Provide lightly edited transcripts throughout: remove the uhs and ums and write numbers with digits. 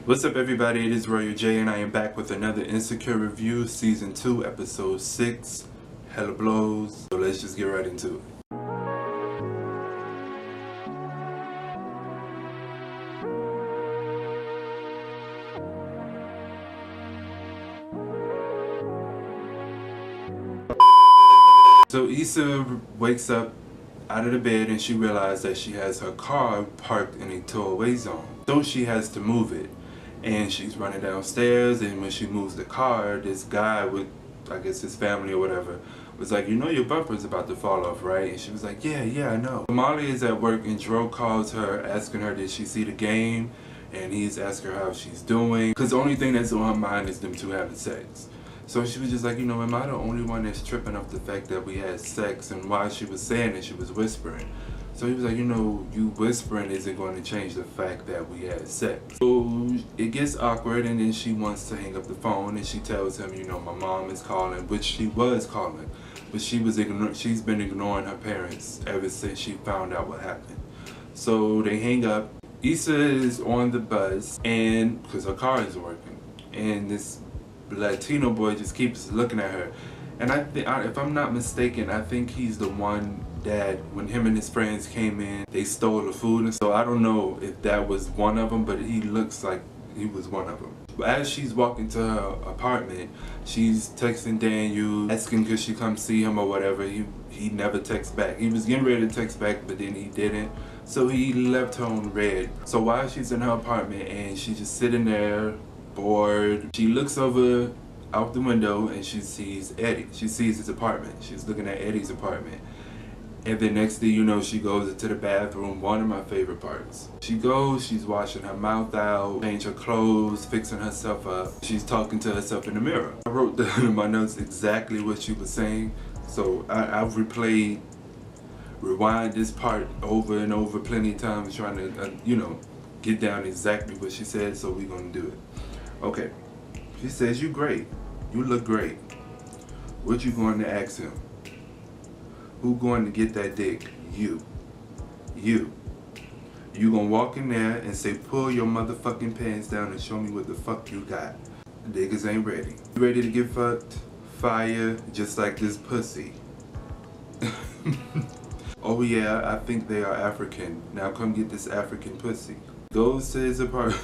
What's up everybody, it is Royal J and I am back with another Insecure review, season 2, episode 6, Hella Blows. So let's just get right into it. So Issa wakes up out of the bed and she realizes that she has her car parked in a tow-away zone. So she has to move it. And she's running downstairs, and when she moves the car, this guy with, I guess his family or whatever, was like, you know your bumper's about to fall off, right? And she was like, yeah, I know. Molly is at work and Dro calls her, asking her did she see the game, and he's asking her how she's doing. Because the only thing that's on her mind is them two having sex. So she was just like, you know, am I the only one that's tripping off the fact that we had sex? And while she was saying it, she was whispering. So he was like, you know, you whispering isn't going to change the fact that we had sex. So it gets awkward, and then she wants to hang up the phone, and she tells him, you know, my mom is calling, which she was calling, but she's been ignoring her parents ever since she found out what happened. So they hang up. Issa is on the bus, and because her car isn't working, and this Latino boy just keeps looking at her. And if I'm not mistaken, I think he's the one that when him and his friends came in, they stole the food. And so I don't know if that was one of them, but he looks like he was one of them. As she's walking to her apartment, she's texting Daniel, asking could she come see him or whatever. He never texts back. He was getting ready to text back, but then he didn't. So he left her on red. So while she's in her apartment and she's just sitting there, bored, she looks over out the window and she sees Eddie. She sees his apartment. She's looking at Eddie's apartment. And then next thing you know, she goes into the bathroom, one of my favorite parts. She goes, she's washing her mouth out, changing her clothes, fixing herself up. She's talking to herself in the mirror. I wrote down in my notes exactly what she was saying. So I've rewind this part over and over plenty of times trying to, get down exactly what she said, so we're gonna do it. Okay. She says, you great. You look great. What you going to ask him? Who going to get that dick? You. You. You gonna walk in there and say, pull your motherfucking pants down and show me what the fuck you got. Niggas ain't ready. You ready to get fucked? Fire, just like this pussy. Oh yeah, I think they are African. Now come get this African pussy. Goes to his apartment.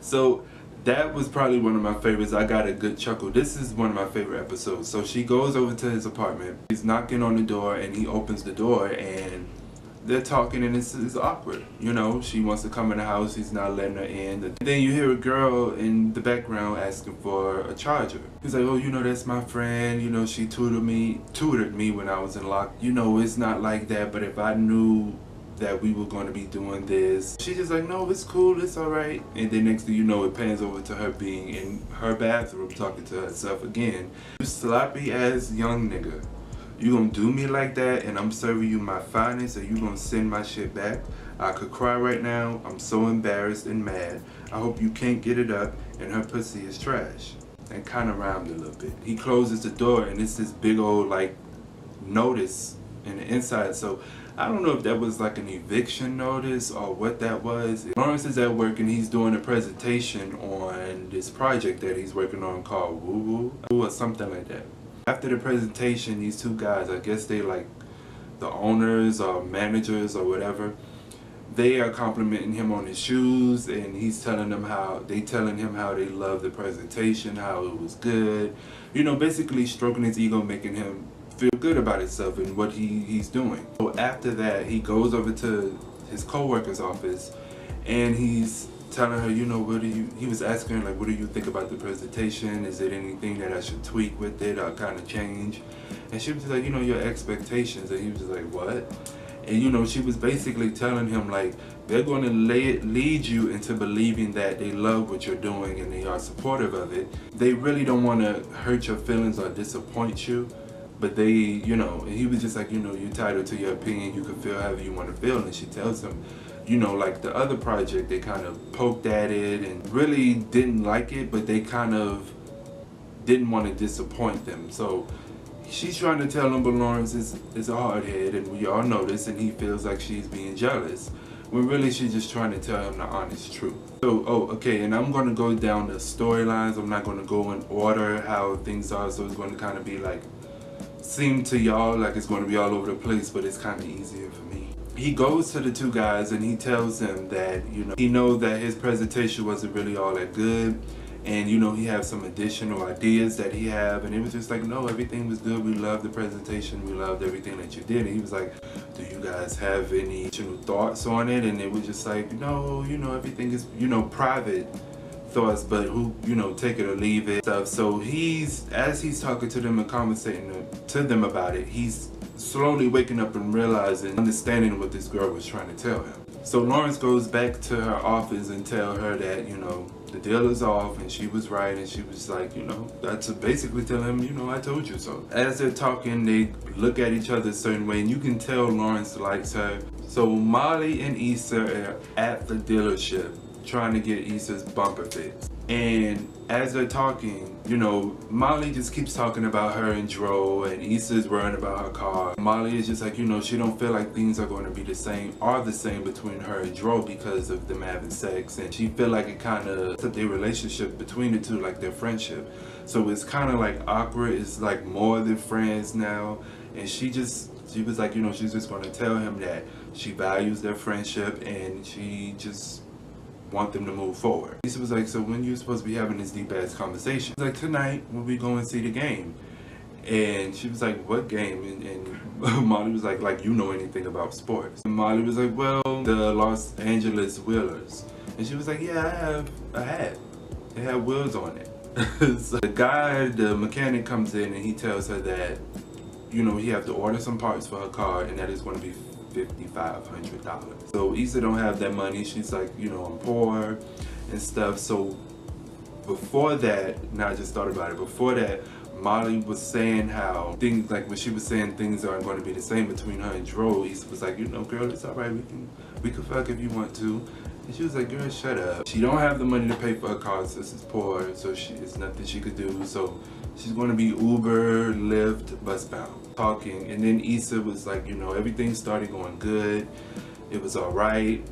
So that was probably one of my favorites. I got a good chuckle. This is one of my favorite episodes. So she goes over to his apartment. He's knocking on the door and he opens the door and they're talking and it's awkward. You know, she wants to come in the house. He's not letting her in. And then you hear a girl in the background asking for a charger. He's like, oh, you know, that's my friend. You know, she tutored me when I was in lock. You know, it's not like that, but if I knew that we were going to be doing this. She's just like, no, it's cool, it's alright. And then next thing you know, it pans over to her being in her bathroom talking to herself again. You sloppy ass young nigga. You gonna do me like that and I'm serving you my finest and you gonna send my shit back? I could cry right now. I'm so embarrassed and mad. I hope you can't get it up and her pussy is trash. And kind of rhymed a little bit. He closes the door and it's this big old like notice in the inside. So I don't know if that was like an eviction notice or what that was. Lawrence is at work and he's doing a presentation on this project that he's working on called Woo Woo or something like that. After the presentation, these two guys, I guess they like the owners or managers or whatever, they are complimenting him on his shoes and he's telling him how they love the presentation, how it was good. You know, basically stroking his ego, making him feel good about himself and what he's doing. So after that, he goes over to his co-worker's office and he's telling her, you know, he was asking her, like, what do you think about the presentation? Is there anything that I should tweak with it or kind of change? And she was like, you know, your expectations. And he was just like, what? And, you know, she was basically telling him, like, they're going to lead you into believing that they love what you're doing and they are supportive of it. They really don't want to hurt your feelings or disappoint you. But they, you know, and he was just like, you know, you're entitled to your opinion. You can feel however you want to feel. And she tells him, you know, like the other project, they kind of poked at it and really didn't like it, but they kind of didn't want to disappoint them. So she's trying to tell him, but Lawrence is a hard head, and we all know this, and he feels like she's being jealous. when really she's just trying to tell him the honest truth. So, okay, and I'm going to go down the storylines. I'm not going to go in order how things are, so it's going to kind of be like, seem to y'all like it's going to be all over the place, but it's kind of easier for me. He goes to the two guys and he tells them that, he knows that his presentation wasn't really all that good. And, he has some additional ideas that he have. And it was just like, no, everything was good. We loved the presentation. We loved everything that you did. And he was like, do you guys have any additional thoughts on it? And it was just like, no, everything is, private thoughts, but who, take it or leave it stuff. So as he's talking to them and conversating to them about it, he's slowly waking up and realizing, understanding what this girl was trying to tell him. So Lawrence goes back to her office and tell her that, the deal is off and she was right, and she was like, that's basically tell him, I told you so. As they're talking, they look at each other a certain way, and you can tell Lawrence likes her. So Molly and Issa are at the dealership trying to get Issa's bumper fixed. And as they're talking, Molly just keeps talking about her and Dro, and Issa's worrying about her car. Molly is just like, she don't feel like things are going to be the same between her and Dro because of them having sex, and she feel like it kind of took their relationship between the two, like their friendship. So it's kind of like awkward. It's like more than friends now, and she was like, she's just going to tell him that she values their friendship and she just want them to move forward. Issa was like, so when you supposed to be having this deep ass conversation? She's like, tonight when we go and see the game. And she was like, what game? And Molly was like you know anything about sports? And Molly was like, well, the Los Angeles Whalers. And she was like, yeah, I have a hat. It had wheels on it. So the mechanic comes in and he tells her that, he have to order some parts for her car, and that is going to be $5,500. So Issa don't have that money. She's like, I'm poor and stuff. So before that, now I just thought about it, before that, Molly was saying how things, like when she was saying things aren't going to be the same between her and Dro, Issa was like, girl, it's alright, we can fuck if you want to. And she was like, girl, shut up. She don't have the money to pay for her car, so she's poor, so it's nothing she could do. So she's going to be Uber, Lyft, bus bound. Talking, and then Issa was like, everything started going good, it was all right,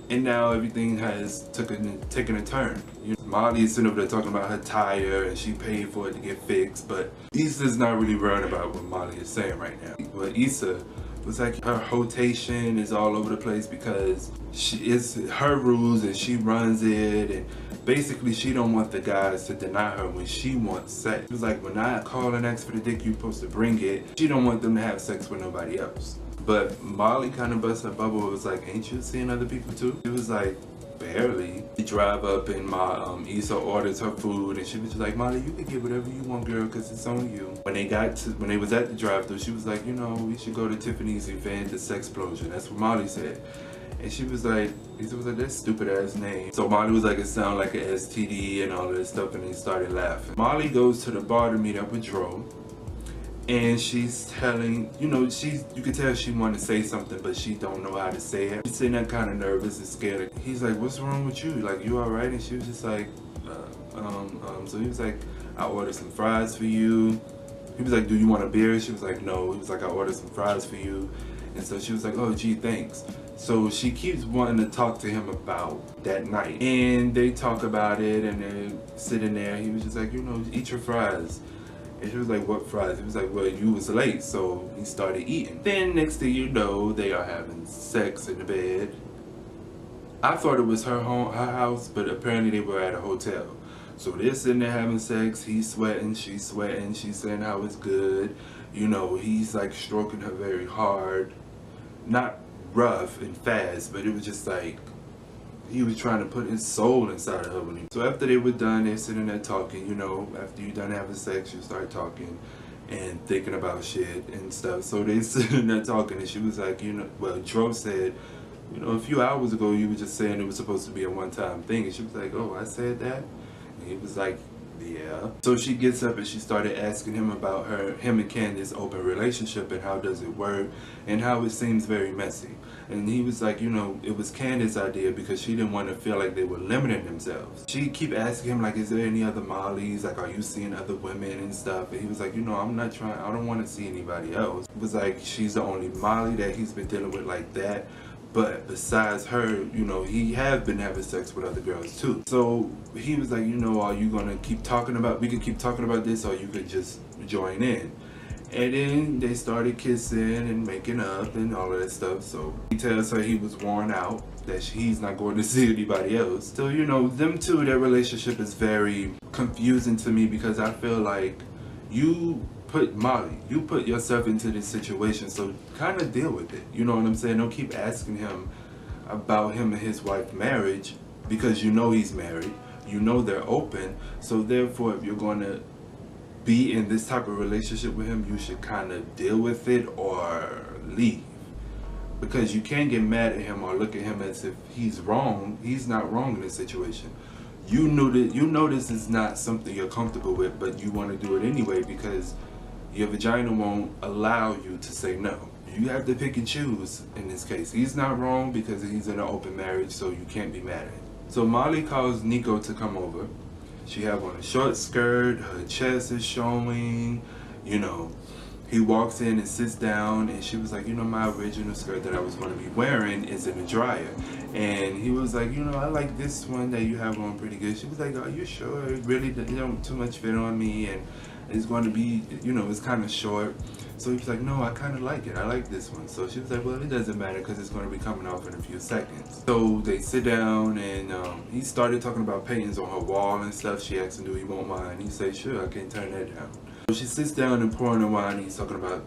and now everything has taken a turn. Molly is sitting over there talking about her tire and she paid for it to get fixed, but Issa's not really worrying about what Molly is saying right now. But Issa was like, her rotation is all over the place because it's her rules and she runs it, and basically she don't want the guys to deny her when she wants sex. It was like, when I call and ask for the dick, you supposed to bring it. She don't want them to have sex with nobody else. But Molly kind of bust her bubble. It was like, ain't you seeing other people too? It was like, barely. We drive up and Issa orders her food, and she was just like, Molly, you can get whatever you want, girl, because it's on you. When they was at the drive-thru, she was like, we should go to Tiffany's event, the Sexplosion. That's what Molly said. And she was like, Issa was like, that's stupid ass name. So Molly was like, it sounded like an STD and all of this stuff, and they started laughing. Molly goes to the bar to meet up with Dro. And she's telling, you can tell she wanted to say something, but she don't know how to say it. She's sitting there kind of nervous and scared. He's like, what's wrong with you? Like, you all right? And she was just like, so he was like, I ordered some fries for you. He was like, do you want a beer? She was like, no. He was like, I ordered some fries for you. And so she was like, oh, gee, thanks. So she keeps wanting to talk to him about that night. And they talk about it, and they're sitting there. He was just like, eat your fries. And she was like, what fries? He was like, well, you was late, so he started eating. Then next thing you know, they are having sex in the bed. I thought it was her house, but apparently they were at a hotel. So they're sitting there having sex, he's sweating, she's saying how it's good. He's like stroking her very hard. Not rough and fast, but it was just like, he was trying to put his soul inside of her. So after they were done, they're sitting there talking, after you're done having sex, you start talking and thinking about shit and stuff. So they sitting there talking, and she was like, well, Dro said, a few hours ago you were just saying it was supposed to be a one-time thing. And she was like, oh, I said that? And he was like, yeah. So she gets up and she started asking him about him and Candace's open relationship and how does it work and how it seems very messy. And he was like, it was Candace's idea because she didn't want to feel like they were limiting themselves. She keep asking him, like, is there any other Mollys? Like, are you seeing other women and stuff? And he was like, I'm not trying, I don't want to see anybody else. It was like, she's the only Molly that he's been dealing with like that. But besides her, you know, he have been having sex with other girls too. So he was like, you know, are you gonna keep talking about, we could keep talking about this, or you could just join in. And then they started kissing and making up and all of that stuff. So he tells her he was worn out, that he's not going to see anybody else. So, you know, them two, their relationship is very confusing to me, because I feel like you put yourself into this situation, so kind of deal with it. You know what I'm saying? Don't keep asking him about him and his wife's marriage, because you know he's married. You know they're open. So therefore, if you're going to be in this type of relationship with him, you should kind of deal with it or leave. Because you can't get mad at him or look at him as if he's wrong. He's not wrong in this situation. You know this is not something you're comfortable with, but you want to do it anyway because your vagina won't allow you to say no. You have to pick and choose in this case. He's not wrong because he's in an open marriage, so you can't be mad at him. So Molly calls Nico to come over. She have on a short skirt, her chest is showing, you know. He walks in and sits down, and she was like, you know, my original skirt that I was going to be wearing is in the dryer. And he was like, you know, I like this one that you have on pretty good. She was like, are you sure? It really don't too much fit on me, and it's going to be, you know, it's kind of short. So he was like, no, I kind of like it. I like this one. So she was like, well, it doesn't matter because it's going to be coming off in a few seconds. So they sit down, and he started talking about paintings on her wall and stuff. She asked him, do he want mine? He said, sure, I can't turn that down. So she sits down and pouring the wine. He's talking about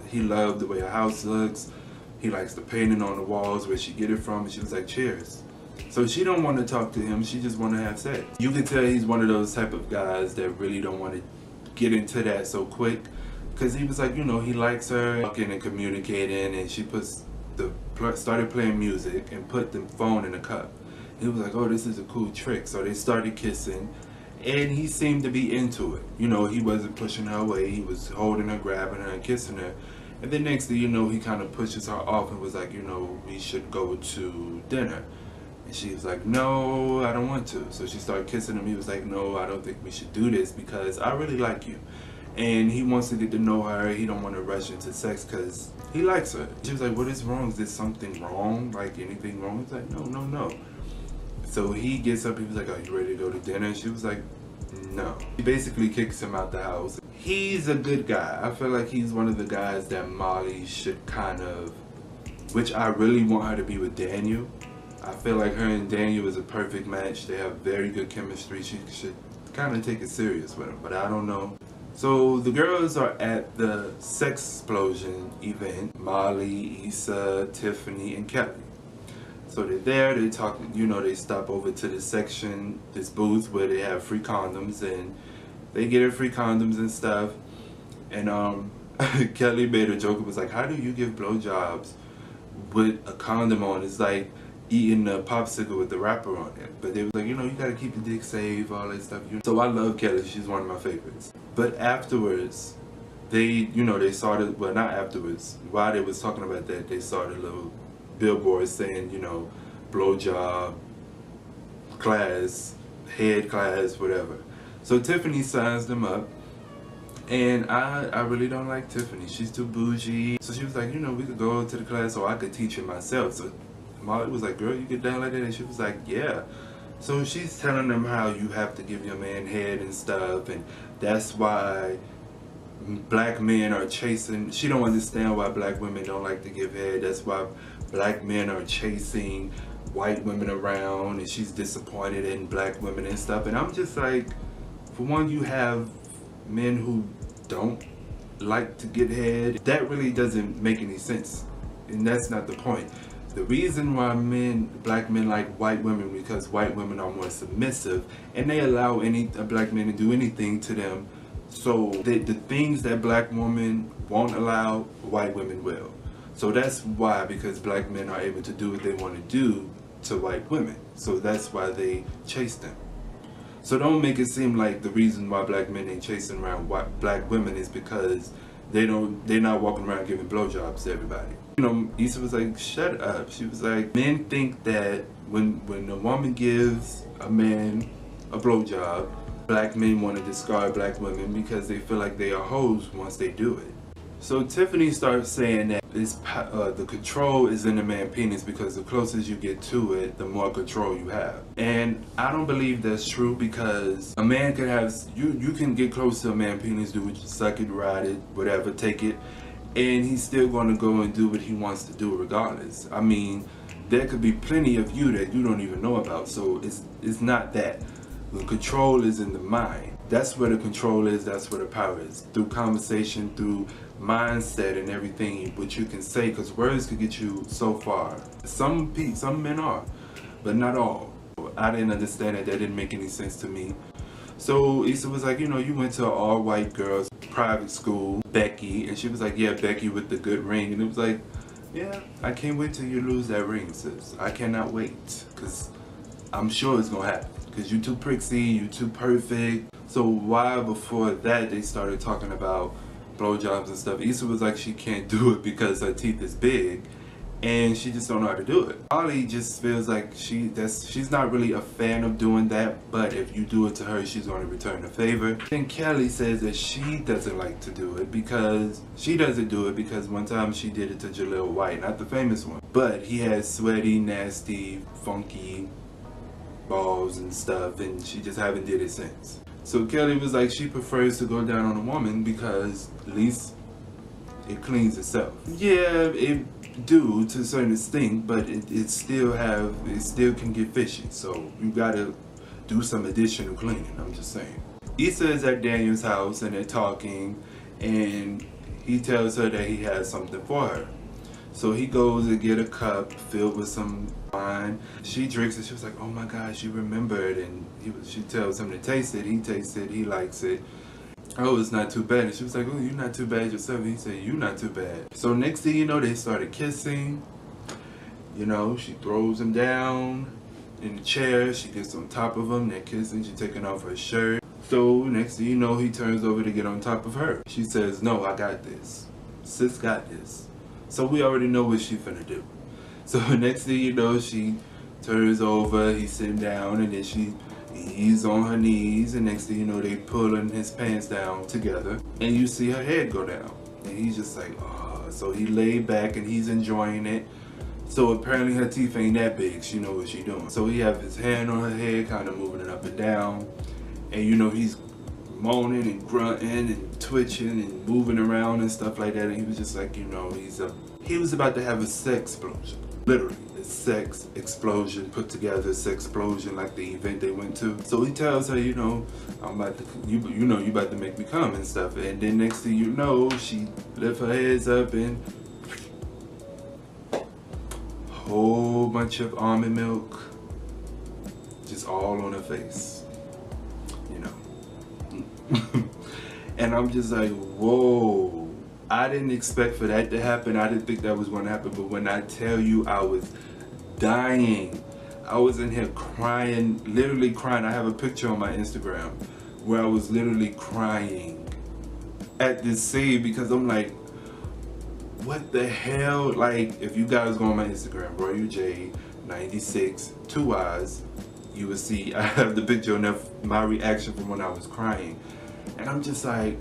he loved the way her house looks. He likes the painting on the walls, where she get it from. And she was like, cheers. So she don't want to talk to him. She just want to have sex. You can tell he's one of those type of guys that really don't want to get into that so quick. Because he was like, you know, he likes her talking and communicating, and she started playing music and put the phone in a cup. He was like, oh, this is a cool trick. So they started kissing, and he seemed to be into it. You know, he wasn't pushing her away. He was holding her, grabbing her, and kissing her. And then next thing you know, he kind of pushes her off and was like, you know, we should go to dinner. And she was like, no, I don't want to. So she started kissing him. He was like, no, I don't think we should do this because I really like you. And he wants to get to know her. He don't want to rush into sex because he likes her. She was like, what is wrong? Is there something wrong? Like anything wrong? He's like, no, no, no. So he gets up. He was like, are you ready to go to dinner? And she was like, no. He basically kicks him out the house. He's a good guy. I feel like he's one of the guys that Molly should kind of, which I really want her to be with Daniel. I feel like her and Daniel is a perfect match. They have very good chemistry. She should kind of take it serious with him, but I don't know. So the girls are at the Sexplosion event. Molly, Issa, Tiffany, and Kelly. So they're there, they're talking, you know, they stop over to this section, this booth where they have free condoms, and they get her free condoms and stuff. And Kelly made a joke. It was like, how do you give blowjobs with a condom on? It's like eating a popsicle with the wrapper on it. But they was like, you know, you gotta keep the dick safe, all that stuff. So I love Kelly. She's one of my favorites. But afterwards, they, you know, they saw the, well, not afterwards, while they was talking about that, they saw the little billboard saying, you know, blowjob class, head class, whatever. So Tiffany signs them up, and I really don't like Tiffany. She's too bougie. So she was like, you know, we could go to the class, or I could teach it myself. So Molly was like, girl, you get down like that? And she was like, yeah. So she's telling them how you have to give your man head and stuff, and that's why black men are chasing. She don't understand why black women don't like to give head. That's why black men are chasing white women around, and she's disappointed in black women and stuff. And I'm just like, for one, you have men who don't like to get head. That really doesn't make any sense, and that's not the point. The reason why black men like white women, because white women are more submissive, and they allow a black man to do anything to them. So the things that black women won't allow, white women will. So that's why, because black men are able to do what they want to do to white women. So that's why they chase them. So don't make it seem like the reason why black men ain't chasing around black women is because they're not walking around giving blowjobs to everybody. You know, Issa was like, shut up. She was like, men think that when a woman gives a man a blowjob, black men want to discard black women because they feel like they are hoes once they do it. So Tiffany starts saying that the control is in the man's penis because the closer you get to it, the more control you have. And I don't believe that's true, because a man can have, you can get close to a man's penis, do what you suck it, ride it, whatever, take it, and he's still going to go and do what he wants to do regardless. I mean, there could be plenty of you that you don't even know about. So it's not that. The control is in the mind. That's where the control is, that's where the power is. Through conversation, through mindset and everything, what you can say, because words can get you so far. Some men are, but not all. I didn't understand it, that didn't make any sense to me. So Issa was like, you know, you went to an all-white girls private school, Becky, and she was like, yeah, Becky with the good ring. And it was like, yeah, I can't wait till you lose that ring, sis. I cannot wait, because I'm sure it's gonna happen, because you too prissy, you too perfect. So why before that they started talking about blowjobs and stuff, Issa was like, she can't do it because her teeth is big and she just don't know how to do it. Holly just feels like she's not really a fan of doing that, but if you do it to her, she's going to return the favor. Then Kelly says that she doesn't like to do it because one time she did it to Jaleel White, not the famous one, but he had sweaty, nasty, funky balls and stuff, and she just haven't did it since. So Kelly was like, she prefers to go down on a woman because at least it cleans itself. Yeah, it do to a certain extent, but it still can get fishy. So you gotta do some additional cleaning, I'm just saying. Issa is at Daniel's house and they're talking, and he tells her that he has something for her. So he goes and get a cup filled with some wine. She drinks it. She was like, oh my God, she remembered. And she tells him to taste it. He tastes it. He likes it. Oh, it's not too bad. And she was like, oh, you're not too bad yourself. And he said, you're not too bad. So next thing you know, they started kissing. You know, she throws him down in the chair. She gets on top of him. They're kissing. She's taking off her shirt. So next thing you know, he turns over to get on top of her. She says, no, I got this. Sis got this. So we already know what she finna do. So next thing you know, she turns over, he's sitting down, and then he's on her knees, and next thing you know, they pulling his pants down together, and you see her head go down. And he's just like, oh. So he laid back and he's enjoying it. So apparently her teeth ain't that big, she know what she doing. So he have his hand on her head, kind of moving it up and down, and you know, he's moaning and grunting and twitching and moving around and stuff like that. And he was just like, you know, he was about to have a sex explosion. Literally, a sex explosion, put together sex explosion, like the event they went to. So he tells her, you know, I'm about to, you about to make me come and stuff. And then next thing you know, she lift her heads up and whole bunch of almond milk, just all on her face, you know. And I'm just like, whoa. I didn't expect for that to happen. I didn't think that was going to happen. But when I tell you, I was dying. I was in here crying, literally crying. I have a picture on my Instagram where I was literally crying at this scene, because I'm like, what the hell? Like, if you guys go on my Instagram, RoyalJ96, 2 eyes, you will see I have the picture on there, my reaction from when I was crying. And I'm just like,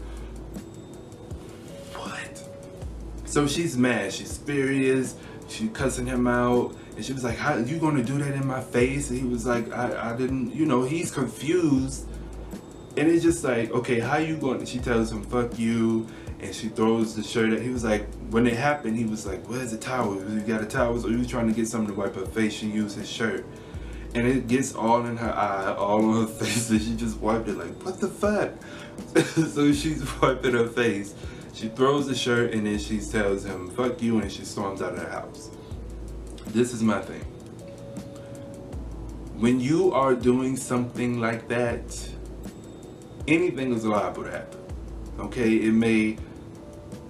what? So she's mad, she's furious, she cussing him out, and she was like, how are you gonna do that in my face? And he was like, I didn't, you know, he's confused. And it's just like, okay, how you going? She tells him, fuck you, and she throws the shirt at. He was like, when it happened, he was like, where's the towel? You got a towel? So he was trying to get something to wipe her face. She used his shirt. And it gets all in her eye, all on her face, and she just wiped it like, what the fuck? So she's wiping her face. She throws the shirt, and then she tells him, fuck you, and she storms out of the house. This is my thing. When you are doing something like that, anything is liable to happen. Okay, it may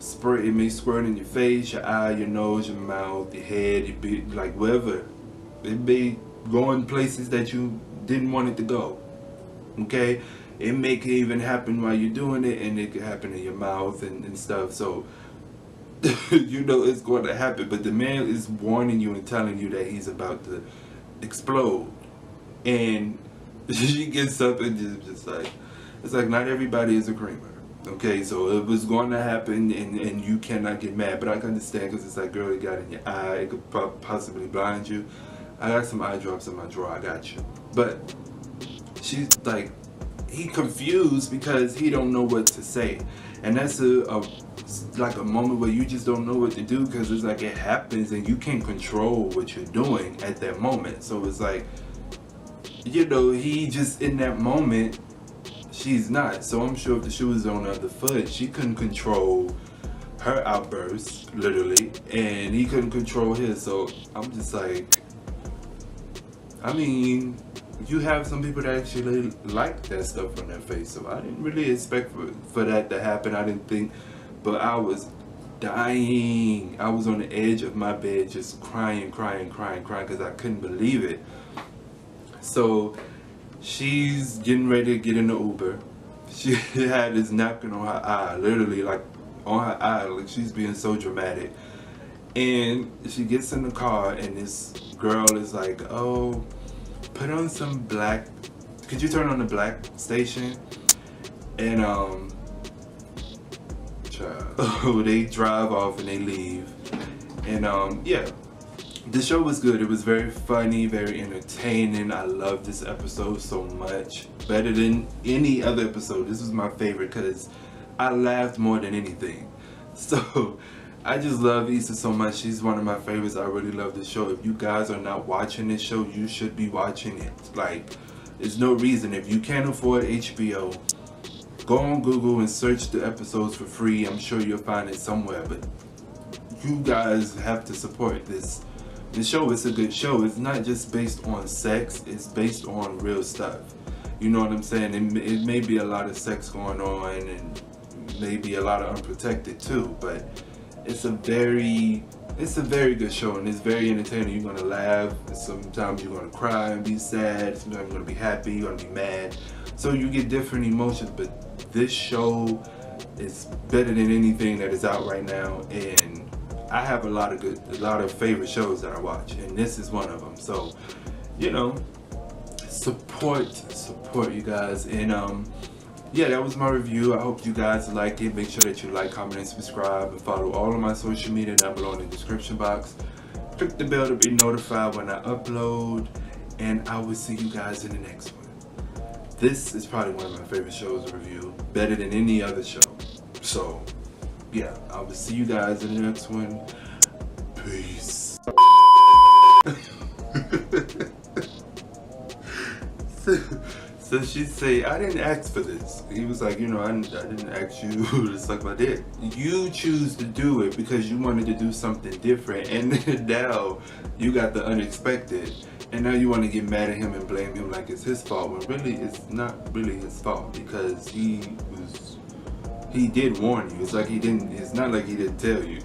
squirt in your face, your eye, your nose, your mouth, your head, your beard, like wherever. It may go in places that you didn't want it to go. Okay, it may even happen while you're doing it, and it could happen in your mouth and stuff. So you know it's going to happen, but the man is warning you and telling you that he's about to explode. And she gets up and just like, it's like, not everybody is a creamer. Okay, so it was going to happen, and you cannot get mad. But I can understand, because it's like, girl, it got in your eye. It could possibly blind you. I got some eye drops in my drawer. I got you. But she's like, he confused because he don't know what to say. And that's like a moment where you just don't know what to do, because it's like it happens and you can't control what you're doing at that moment. So it's like, you know, he just in that moment, she's not. So I'm sure if the shoe was on the other foot, she couldn't control her outburst, literally, and he couldn't control his. So I'm just like, I mean, you have some people that actually like that stuff on their face, so I didn't really expect for that to happen. I didn't think, but I was dying. I was on the edge of my bed just crying because I couldn't believe it. So she's getting ready to get in the Uber. She had this napkin on her eye, literally like on her eye, like she's being so dramatic. And she gets in the car and this girl is like, oh, put on some black, could you turn on the black station? And they drive off and they leave. And yeah, the show was good. It was very funny, very entertaining. I love this episode so much. Better than any other episode. This was my favorite because I laughed more than anything. So I just love Issa so much. She's one of my favorites. I really love this show. If you guys are not watching this show, you should be watching it. Like, there's no reason. If you can't afford HBO, go on Google and search the episodes for free. I'm sure you'll find it somewhere. But you guys have to support this. The show is a good show. It's not just based on sex. It's based on real stuff. You know what I'm saying? It may be a lot of sex going on and maybe a lot of unprotected too, but it's a very good show, and it's very entertaining. You're gonna laugh. Sometimes you're gonna cry and be sad. Sometimes you're gonna be happy. You're gonna be mad. So you get different emotions. But this show is better than anything that is out right now, and I have a lot of favorite shows that I watch, and this is one of them. So, you know, support you guys. And yeah, that was my review. I hope you guys like it. Make sure that you like, comment, and subscribe, and follow all of my social media down below in the description box. Click the bell to be notified when I upload, and I will see you guys in the next one. This is probably one of my favorite shows to review, better than any other show. So yeah, I will see you guys in the next one. Peace. So she say, I didn't ask for this. He was like, you know, I didn't ask you to suck my dick. You choose to do it because you wanted to do something different, and now you got the unexpected, and now you want to get mad at him and blame him like it's his fault, when really it's not really his fault, because he did warn you. It's like it's not like he didn't tell you.